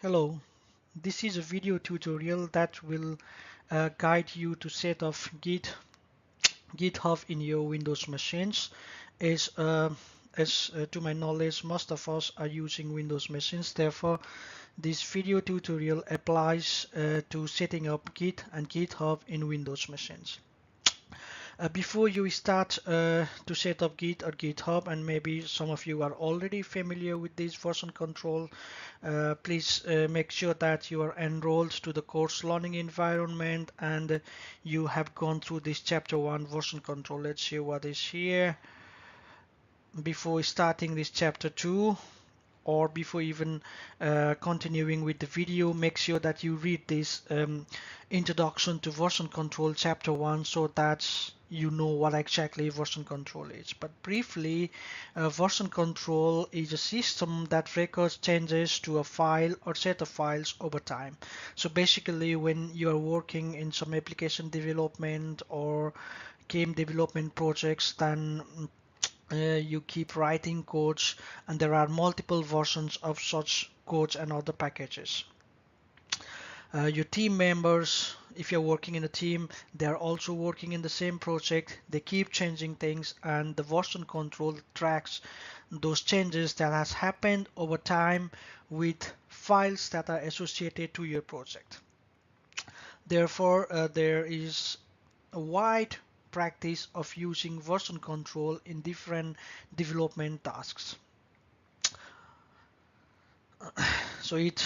Hello, this is a video tutorial that will guide you to set up GitHub in your Windows machines. As, uh, as to my knowledge, most of us are using Windows machines. Therefore, this video tutorial applies to setting up Git and GitHub in Windows machines. Before you start to set up Git or GitHub, and maybe some of you are already familiar with this version control, please make sure that you are enrolled to the course learning environment and you have gone through this chapter 1 version control. Let's see what is here. Before starting this chapter 2, or before even continuing with the video, make sure that you read this introduction to version control chapter 1 so that you know what exactly version control is. But briefly, version control is a system that records changes to a file or set of files over time. So basically, when you are working in some application development or game development projects, then you keep writing codes, and there are multiple versions of such codes and other packages. Your team members, if you're working in a team, they're also working in the same project. They keep changing things, and the version control tracks those changes that has happened over time with files that are associated to your project. Therefore, there is a wide practice of using version control in different development tasks. So it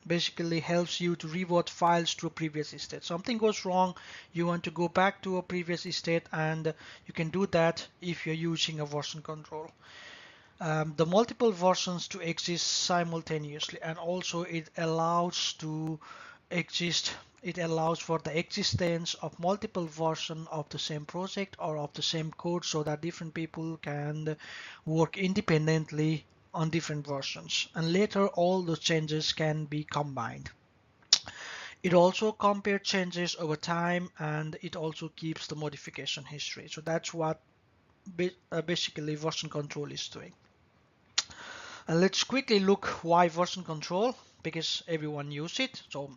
basically helps you to revert files to a previous state. Something goes wrong, you want to go back to a previous state, and you can do that if you're using a version control. The multiple versions to exist simultaneously, and also it allows for the existence of multiple versions of the same project or of the same code, so that different people can work independently on different versions, and later all those changes can be combined. It also compares changes over time, and it also keeps the modification history. So that's what basically version control is doing. And let's quickly look why version control, because everyone uses it. So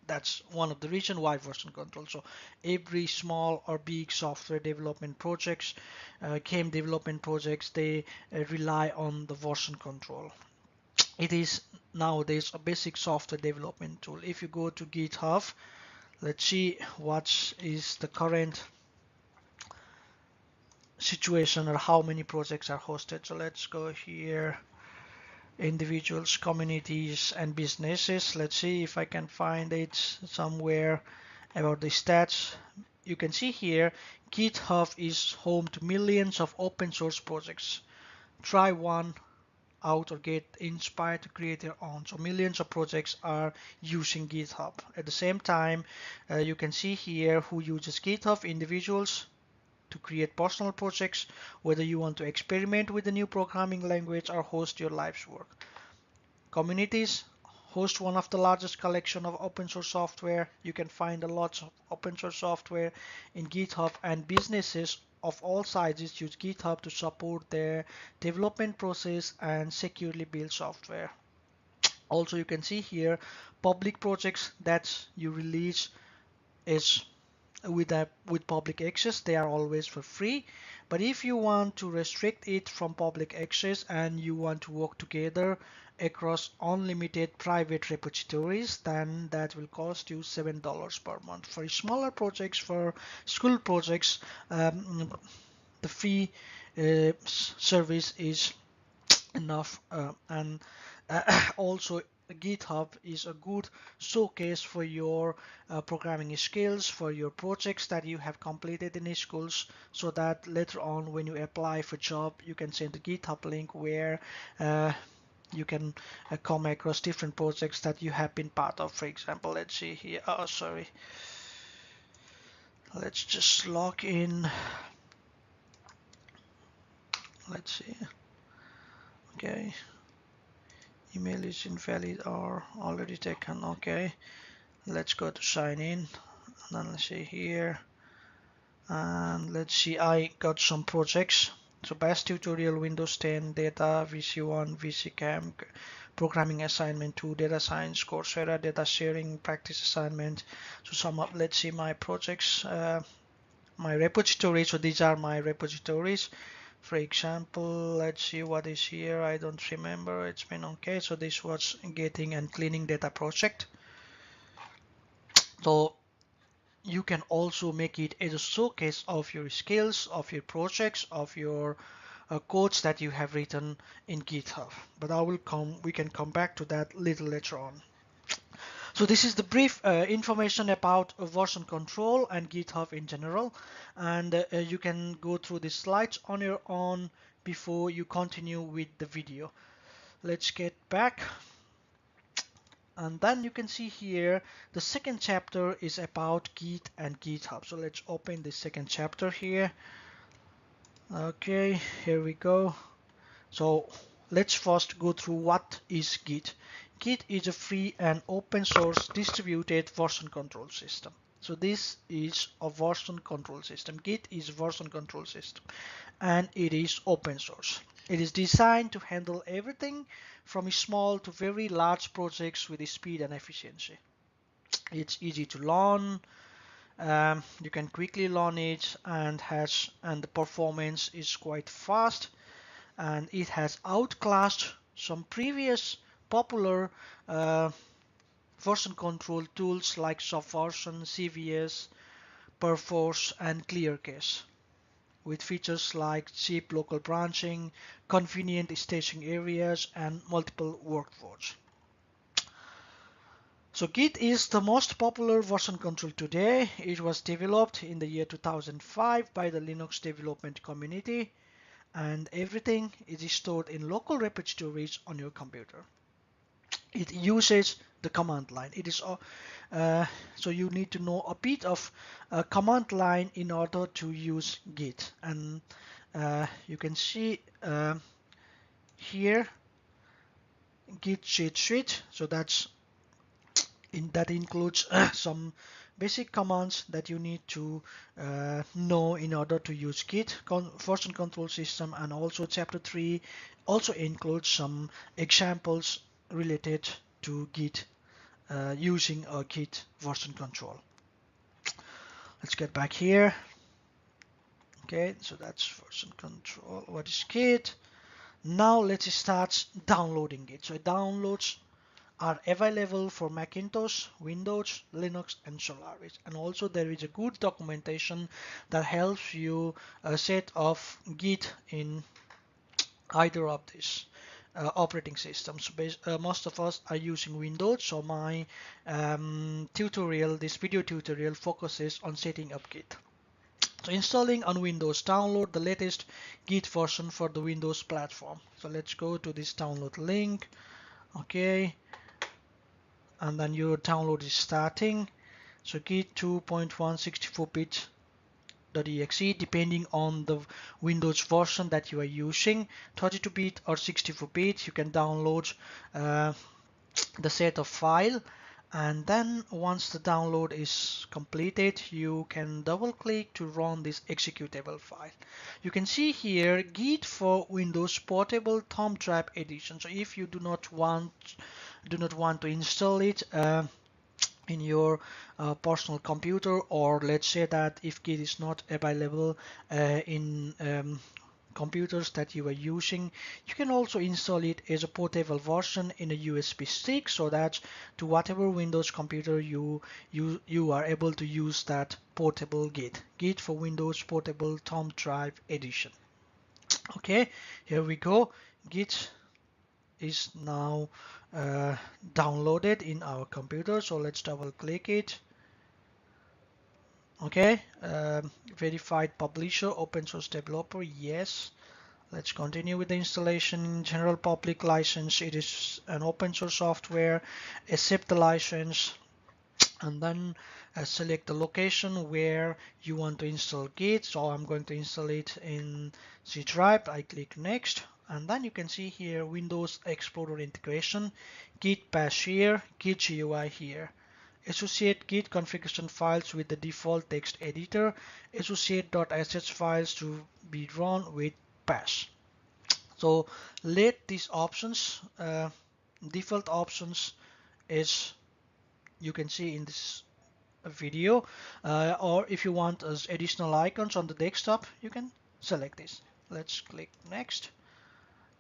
that's one of the reasons why version control. So every small or big software development projects, game development projects, they rely on the version control. It is nowadays a basic software development tool. If you go to GitHub, let's see what is the current situation or how many projects are hosted. So let's go here, individuals, communities, and businesses. Let's see if I can find it somewhere about the stats. You can see here GitHub is home to millions of open source projects. Try one out or get inspired to create your own. So millions of projects are using GitHub. At the same time, you can see here who uses GitHub: individuals to create personal projects, whether you want to experiment with a new programming language or host your life's work. Communities host one of the largest collection of open source software. You can find a lot of open source software in GitHub, and businesses of all sizes use GitHub to support their development process and securely build software. Also, you can see here public projects that you release is with public access. They are always for free, but if you want to restrict it from public access and you want to work together across unlimited private repositories, then that will cost you $7 per month. For smaller projects, for school projects, the free service is enough, and also GitHub is a good showcase for your programming skills, for your projects that you have completed in schools, so that later on when you apply for job, you can send the GitHub link where you can come across different projects that you have been part of. For example, let's see here. Oh, sorry. Let's just log in. Let's see. Okay. Email is invalid or already taken. Okay, let's go to sign in, and then let's see here, and let's see, I got some projects So best tutorial, Windows 10, data, VC1, VC programming assignment 2, data science, Coursera, data sharing, practice assignment. So sum up, let's see my projects, my repositories. So these are my repositories. For example, let's see what is here. I don't remember. It's been okay. So this was getting and cleaning data project. So you can also make it as a showcase of your skills, of your projects, of your codes that you have written in GitHub. But we can come back to that little later on. So this is the brief information about version control and GitHub in general, and you can go through the slides on your own before you continue with the video. Let's get back. And then you can see here the second chapter is about Git and GitHub. So let's open the second chapter here. Okay, here we go. So let's first go through what is Git. Git is a free and open source distributed version control system. So this is a version control system. Git is a version control system and it is open source. It is designed to handle everything from small to very large projects with speed and efficiency. It's easy to learn. You can quickly learn it, and the performance is quite fast, and it has outclassed some previous popular version control tools like Subversion, CVS, Perforce, and ClearCase, with features like cheap local branching, convenient staging areas, and multiple workflows. So Git is the most popular version control today. It was developed in the year 2005 by the Linux development community, and everything is stored in local repositories on your computer. It uses the command line. It is so you need to know a bit of a command line in order to use Git, and you can see here Git cheat sheet. So that includes some basic commands that you need to know in order to use Git version control system, and also chapter 3 also includes some examples related to Git using a Git version control. Let's get back here. Okay, so that's version control. What is Git? Now let's start downloading it. So downloads are available for Macintosh, Windows, Linux, and Solaris. And also there is a good documentation that helps you set off Git in either of these operating systems. Most of us are using Windows, so my this video tutorial focuses on setting up Git. So installing on Windows, download the latest Git version for the Windows platform. So let's go to this download link. Okay, and then your download is starting. So Git 2.164-bit.exe, depending on the Windows version that you are using, 32-bit or 64-bit. You can download the set of file, and then once the download is completed, you can double click to run this executable file. You can see here Git for Windows Portable Thumb Drive Edition. So if you do not want to install it in your personal computer, or let's say that if Git is not available in computers that you are using, you can also install it as a portable version in a USB stick, so that to whatever Windows computer you are able to use that portable Git for Windows Portable Thumb Drive Edition. Okay, here we go. Git is now downloaded in our computer, so let's double click it. Okay, verified publisher, open source developer, yes. Let's continue with the installation. General public license, it is an open source software. Accept the license, and then select the location where you want to install Git. So I'm going to install it in C drive. I click next, and then you can see here Windows Explorer integration, Git bash here, Git GUI here. Associate Git configuration files with the default text editor. Associate .sh files to be run with pass. So let these options, default options is you can see in this video, or if you want as additional icons on the desktop, you can select this. Let's click next.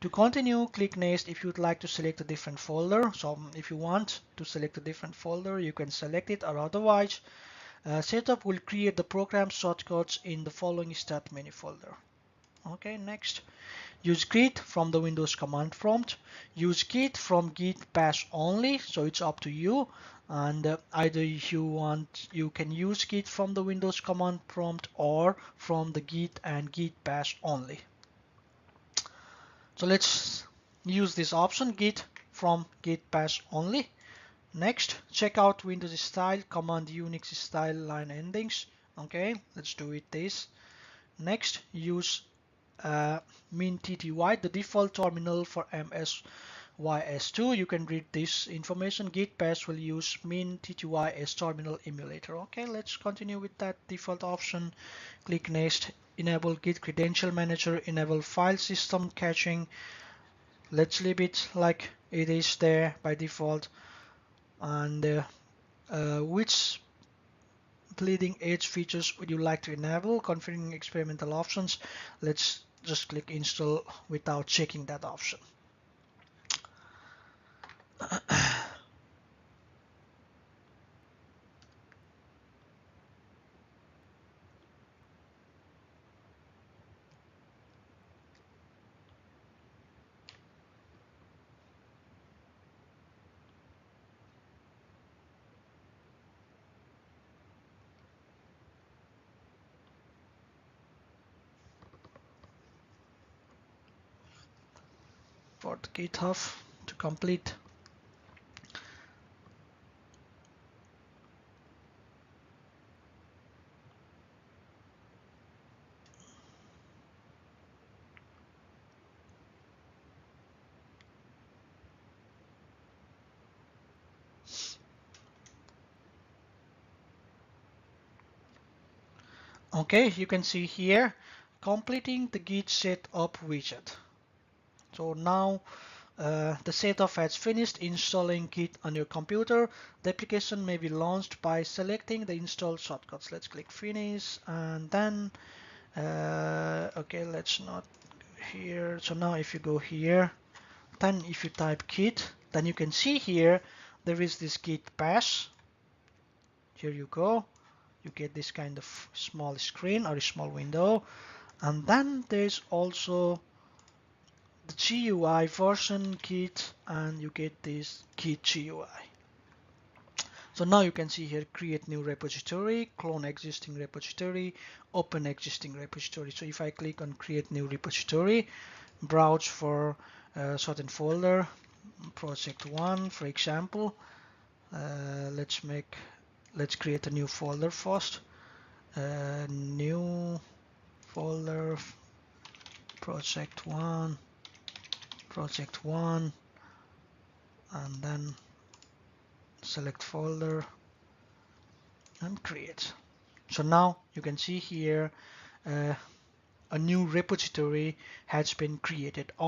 To continue, click next if you'd like to select a different folder. So if you want to select a different folder, you can select it, or otherwise setup will create the program shortcuts in the following start menu folder. Okay, next. Use git from the Windows command prompt. Use git from git bash only, so it's up to you. And either if you want, you can use git from the Windows command prompt or from the git and git bash only. So let's use this option, git from git bash only. Next, check out Windows style, command Unix style line endings. Okay, let's do it this. Next, use min_tty, the default terminal for MSYS2. You can read this information. Git bash will use min_tty as terminal emulator. Okay, let's continue with that default option. Click next. Enable Git credential manager. Enable file system caching. Let's leave it like it is there by default. And which bleeding edge features would you like to enable? Configuring experimental options. Let's just click install without checking that option. For the GitHub to complete. Okay, you can see here completing the Git setup widget. So now the setup has finished installing Git on your computer. The application may be launched by selecting the install shortcuts. Let's click finish, and then okay, let's not here. So now if you go here, then if you type git, then you can see here there is this git bash. Here you go. You get this kind of small screen or a small window, and then there's also the GUI version git, and you get this git GUI. So now you can see here, create new repository, clone existing repository, open existing repository. So if I click on create new repository, browse for a certain folder, project 1 for example. Let's create a new folder first. New folder, project 1, and then select folder and create. So now you can see here a new repository has been created.